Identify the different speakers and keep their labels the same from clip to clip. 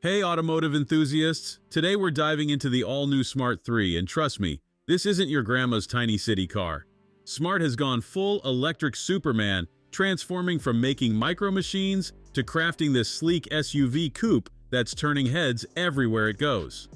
Speaker 1: Hey automotive enthusiasts, today we're diving into the all-new Smart 3 and trust me, this isn't your grandma's tiny city car. Smart has gone full electric Superman, transforming from making micro machines to crafting this sleek SUV coupe that's turning heads everywhere it goes.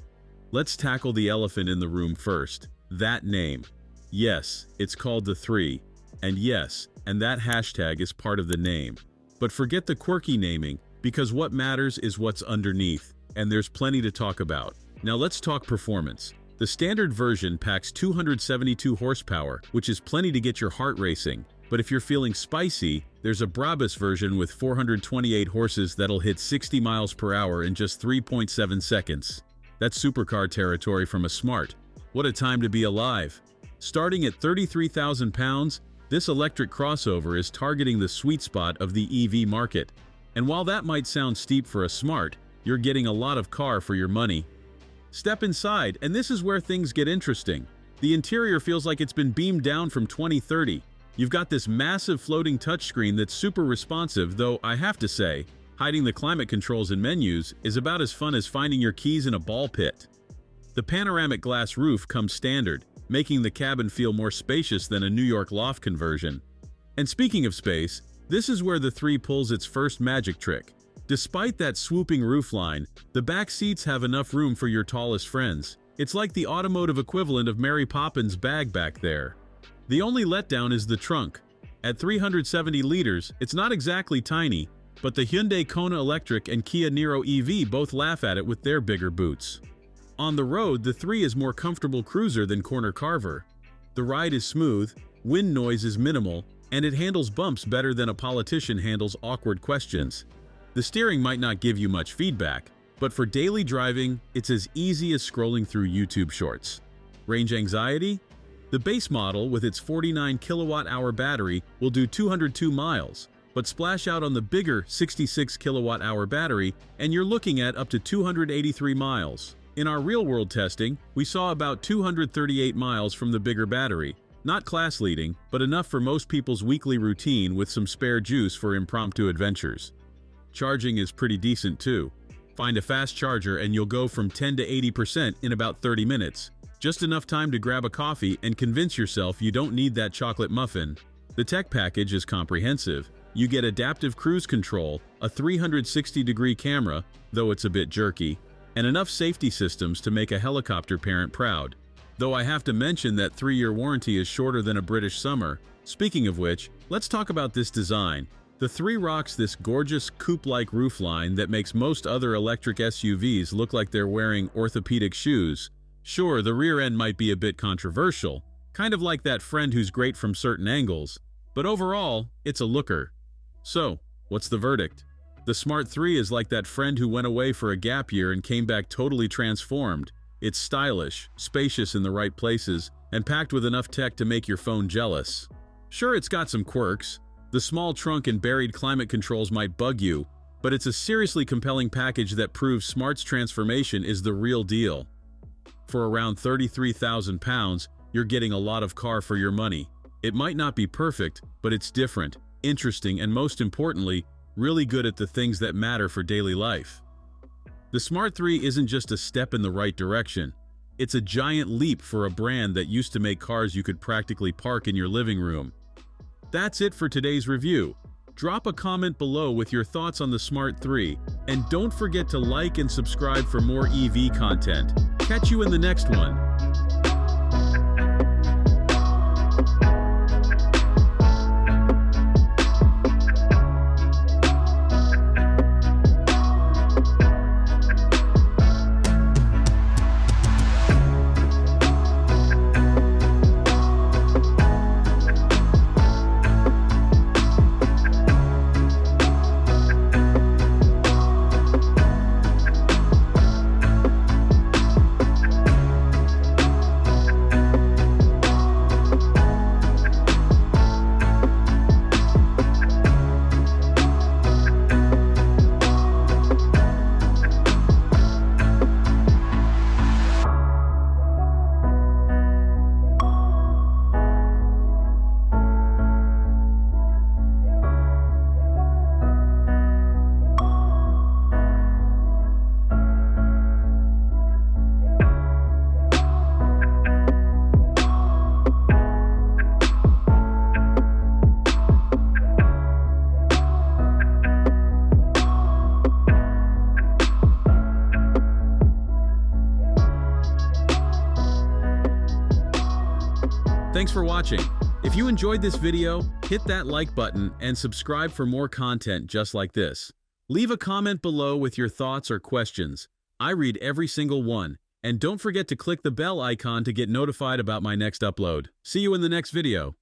Speaker 1: Let's tackle the elephant in the room first, that name. Yes, it's called the 3, and yes, and that hashtag is part of the name. But forget the quirky naming, because what matters is what's underneath, and there's plenty to talk about. Now let's talk performance. The standard version packs 272 horsepower, which is plenty to get your heart racing. But if you're feeling spicy, there's a Brabus version with 428 horses that'll hit 60 miles per hour in just 3.7 seconds. That's supercar territory from a Smart. What a time to be alive. Starting at 33,000 pounds, this electric crossover is targeting the sweet spot of the EV market. And while that might sound steep for a Smart, you're getting a lot of car for your money. Step inside, and this is where things get interesting. The interior feels like it's been beamed down from 2030. You've got this massive floating touchscreen that's super responsive, though I have to say, hiding the climate controls and menus is about as fun as finding your keys in a ball pit. The panoramic glass roof comes standard, making the cabin feel more spacious than a New York loft conversion. And speaking of space, this is where the 3 pulls its first magic trick. Despite that swooping roofline, the back seats have enough room for your tallest friends. It's like the automotive equivalent of Mary Poppins' bag back there. The only letdown is the trunk. At 370 liters, it's not exactly tiny, but the Hyundai Kona Electric and Kia Niro EV both laugh at it with their bigger boots. On the road, the 3 is more comfortable cruiser than corner carver. The ride is smooth, wind noise is minimal, and it handles bumps better than a politician handles awkward questions. The steering might not give you much feedback, but for daily driving, it's as easy as scrolling through YouTube shorts. Range anxiety? The base model with its 49 kilowatt-hour battery will do 202 miles, but splash out on the bigger 66 kilowatt-hour battery and you're looking at up to 283 miles. In our real-world testing, we saw about 238 miles from the bigger battery. Not class-leading, but enough for most people's weekly routine with some spare juice for impromptu adventures. Charging is pretty decent too. Find a fast charger and you'll go from 10 to 80% in about 30 minutes. Just enough time to grab a coffee and convince yourself you don't need that chocolate muffin. The tech package is comprehensive. You get adaptive cruise control, a 360-degree camera, though it's a bit jerky, and enough safety systems to make a helicopter parent proud. Though I have to mention that 3-year warranty is shorter than a British summer. Speaking of which, let's talk about this design. The 3 rocks this gorgeous coupe-like roofline that makes most other electric SUVs look like they're wearing orthopedic shoes. Sure, the rear end might be a bit controversial, kind of like that friend who's great from certain angles, but overall, it's a looker. So, what's the verdict? The Smart 3 is like that friend who went away for a gap year and came back totally transformed. It's stylish, spacious in the right places, and packed with enough tech to make your phone jealous. Sure, it's got some quirks. The small trunk and buried climate controls might bug you, but it's a seriously compelling package that proves Smart's transformation is the real deal. For around 33,000 pounds, you're getting a lot of car for your money. It might not be perfect, but it's different, interesting, and most importantly, really good at the things that matter for daily life. The Smart 3 isn't just a step in the right direction. It's a giant leap for a brand that used to make cars you could practically park in your living room. That's it for today's review. Drop a comment below with your thoughts on the Smart 3, and don't forget to like and subscribe for more EV content. Catch you in the next one. Thanks for watching. If you enjoyed this video, hit that like button and subscribe for more content just like this. Leave a comment below with your thoughts or questions. I read every single one. And don't forget to click the bell icon to get notified about my next upload. See you in the next video.